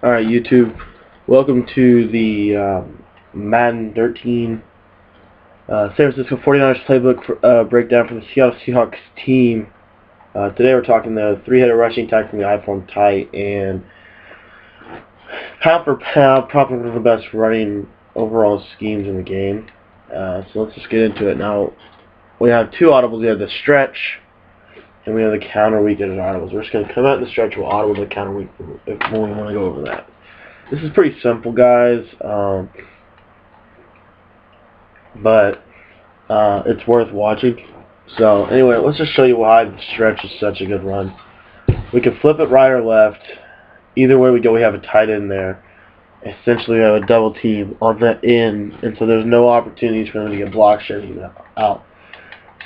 Alright, YouTube, welcome to the Madden 13 San Francisco 49ers playbook breakdown for the Seattle Seahawks team. Today we're talking the three-headed rushing attack from the I-form tight and pound for pound, probably the best running overall schemes in the game. So let's just get into it. Now, we have two audibles. We have the stretch and we have the counter weak as audibles. We're just going to come out in the stretch, we'll audible the counter weak if we want to go over that. This is pretty simple, guys, but it's worth watching. So anyway, let's just show you why the stretch is such a good run. We can flip it right or left. Either way we go, we have a tight end there. Essentially, we have a double team on that end, and so there's no opportunities for them to get block shedding out.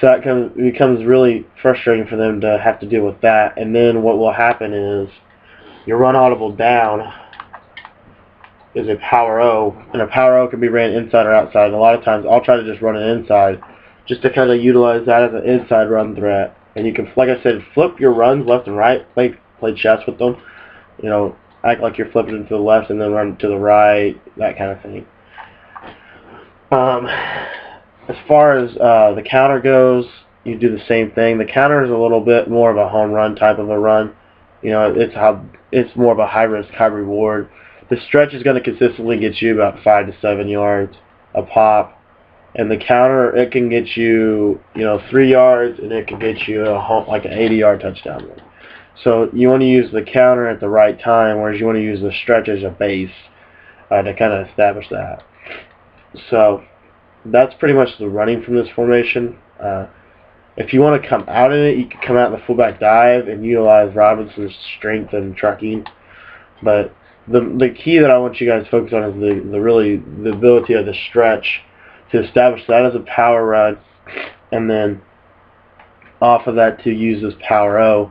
So that becomes really frustrating for them to have to deal with that. And then what will happen is your run audible down is a power O, and a power O can be ran inside or outside. And a lot of times I'll try to just run it inside, just to kind of utilize that as an inside run threat. And you can, like I said, flip your runs left and right, play chess with them. You know, act like you're flipping to the left and then run to the right, that kind of thing. As far as the counter goes, you do the same thing. The counter is a little bit more of a home run type of a run. You know, it's more of a high risk, high reward. The stretch is going to consistently get you about 5 to 7 yards a pop, and the counter, it can get you, 3 yards, and it can get you like an 80-yard touchdown run. So you want to use the counter at the right time, whereas you want to use the stretch as a base to kind of establish that. So that's pretty much the running from this formation. If you want to come out in it, you can come out in the fullback dive and utilize Robinson's strength and trucking. But the key that I want you guys to focus on is the ability of the stretch to establish that as a power run, and then off of that to use this power O,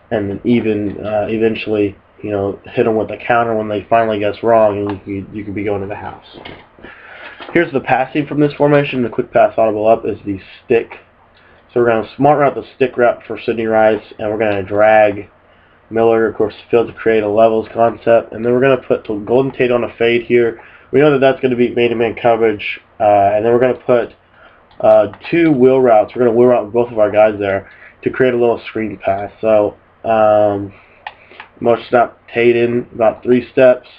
and then even eventually hit them with the counter when they finally guess wrong, and you could be going to the house. Here's the passing from this formation. The quick pass audible up is the stick. So we're going to smart route the stick route for Sidney Rice, and we're going to drag Miller across the field to create a levels concept, and then we're going to put Golden Tate on a fade here. We know that that's going to be man-to-man coverage, and then we're going to put two wheel routes. We're going to wheel route both of our guys there to create a little screen pass. So motion snap Tate in about 3 steps,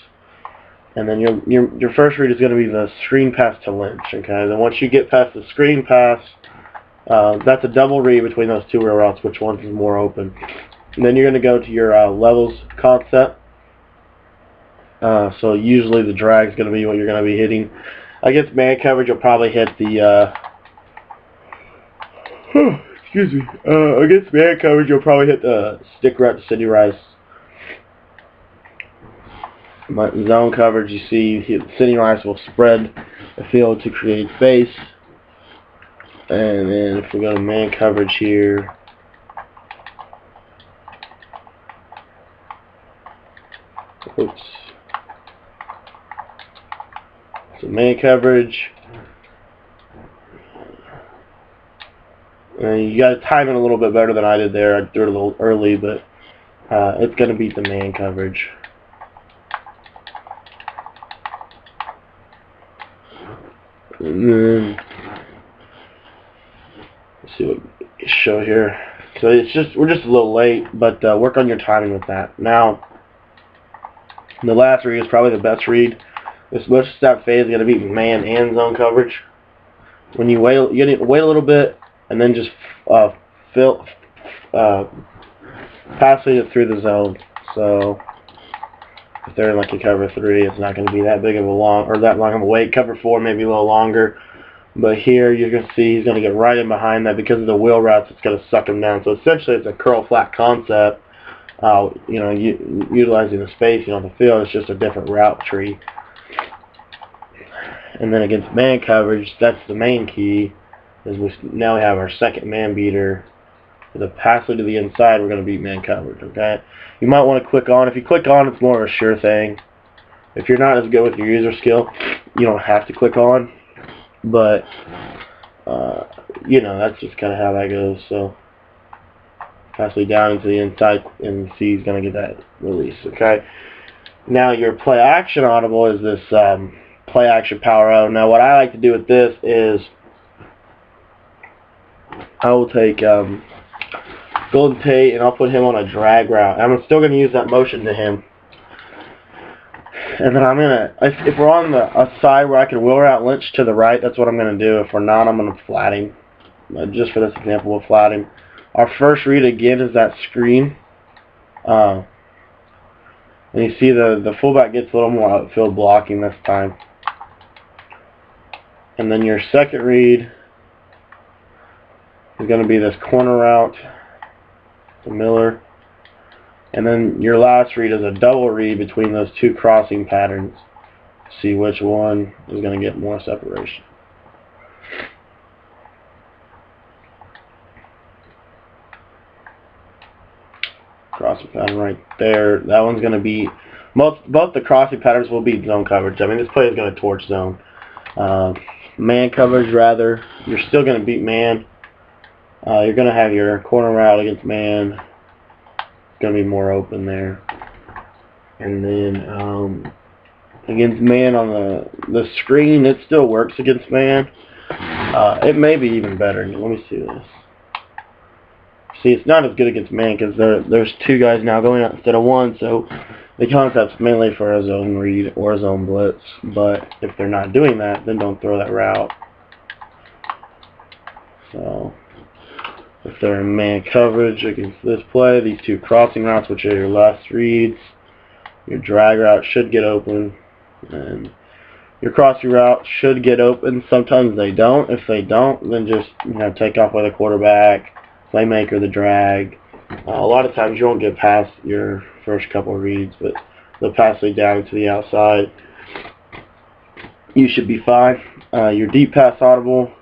and then your first read is going to be the screen pass to Lynch. Okay, then once you get past the screen pass, that's a double read between those two wheel routes. Which one is more open? And then you're going to go to your levels concept. So usually the drag is going to be what you're going to be hitting. Against man coverage, you'll probably hit the against man coverage, you'll probably hit the stick route to Sidney Rice. Zone coverage, you see Sidney Rice will spread the field to create space. And then if we go to man coverage here, oops. So man coverage. And you got to time it a little bit better than I did there. I threw it a little early, but it's going to beat the man coverage. And then let's see what we show here. So we're just a little late, but work on your timing with that. Now, the last read is probably the best read. This motion snap fade is going to be man and zone coverage. When you wait, you need to wait a little bit, and then just passing it through the zone. So if they're in like a cover 3, it's not going to be that big of that long of a wait. Cover 4 maybe a little longer, but here you're going to see he's going to get right in behind that because of the wheel routes. It's going to suck him down. So essentially, it's a curl flat concept. Utilizing the space on the field. It's just a different route tree. And then against man coverage, that's the main key. Now we have our second man beater. With a pass to the inside, we're going to beat man coverage. Okay. You might want to click on. If you click on, it's more of a sure thing. If you're not as good with your user skill, you don't have to click on. But that's just kind of how that goes. So pass down into the inside, and see he's going to get that release. Okay. Now your play action audible is this play action power O. Now what I like to do with this is I will take Golden Tate and I'll put him on a drag route. I'm still going to use that motion to him. And then I'm going to, if we're on a side where I can wheel route Lynch to the right, that's what I'm going to do. If we're not, I'm going to flat him. Just for this example, we'll flat him. Our first read again is that screen. And you see the fullback gets a little more outfield blocking this time. And then your second read is going to be this corner route to Miller. And then your last read is a double read between those two crossing patterns. See which one is going to get more separation. Crossing pattern right there. That one's going to be, both the crossing patterns will beat zone coverage. I mean, this play is going to torch zone. Man coverage, rather. You're still going to beat man. You're going to have your corner route against man. Going to be more open there. And then against man on the screen, it still works against man. It may be even better. Let me see this. See, it's not as good against man because there's two guys now going out instead of one, so the concept's mainly for a zone read or a zone blitz. But if they're not doing that, then don't throw that route. So if they're in man coverage against this play, these two crossing routes, which are your last reads, your drag route should get open, and your crossing route should get open. Sometimes they don't. If they don't, then just take off by the quarterback, playmaker, the drag. A lot of times you won't get past your first couple reads, but they'll pass it down to the outside. You should be fine. Your deep pass audible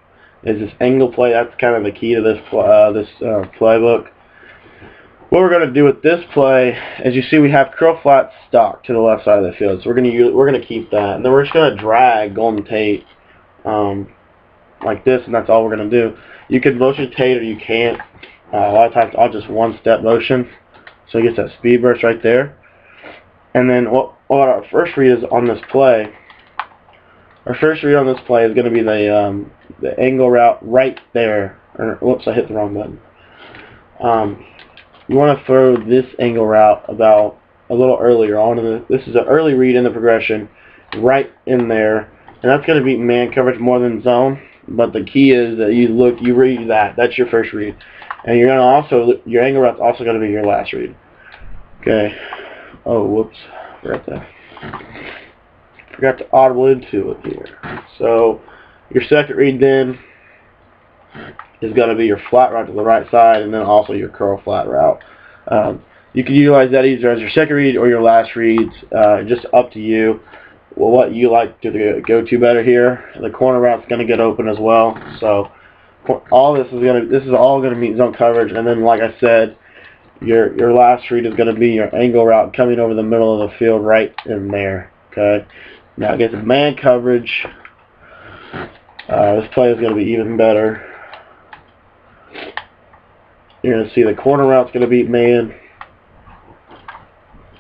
is this angle play. That's kind of the key to this playbook. What we're going to do with this play, as you see, we have curl flat stock to the left side of the field, so we're going to keep that, and then we're just going to drag Golden Tate like this, and that's all we're going to do. You can motion Tate or you can't. A lot of times I'll just one-step motion, so he gets that speed burst right there. And then what our first read is on this play. Our first read on this play is going to be the angle route right there. Or, whoops, I hit the wrong button. You want to throw this angle route about a little earlier on. This is an early read in the progression, right in there, and that's going to be man coverage more than zone. But the key is that you read that. That's your first read, and you're going to your angle route's also going to be your last read. Okay. Oh, whoops, forgot to audible into it here. So your second read then is going to be your flat route to the right side, and then also your curl flat route. You can utilize that either as your second read or your last reads. Just up to you. Well, what you like to go to better here. The corner route's going to get open as well. So all this is all going to meet zone coverage, and then like I said, your last read is going to be your angle route coming over the middle of the field right in there. Okay. Now against man coverage, this play is going to be even better. You're going to see the corner route's going to beat man.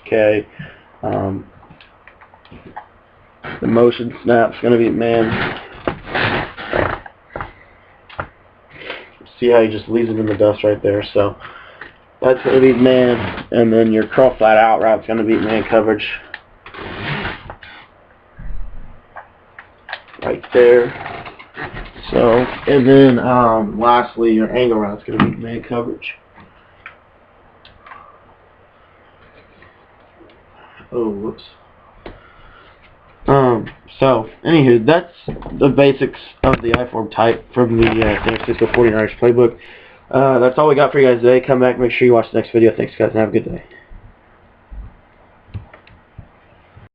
Okay. The motion snap's going to beat man. See how he just leaves it in the dust right there. So that's going to beat man. And then your curl flat out route's going to beat man coverage. Right there. So, and then lastly, your angle route's going to be man coverage. Oh, whoops. So, anywho, that's the basics of the I-form type from the San Francisco 49ers playbook. That's all we got for you guys today. Come back, make sure you watch the next video. Thanks, guys, and have a good day.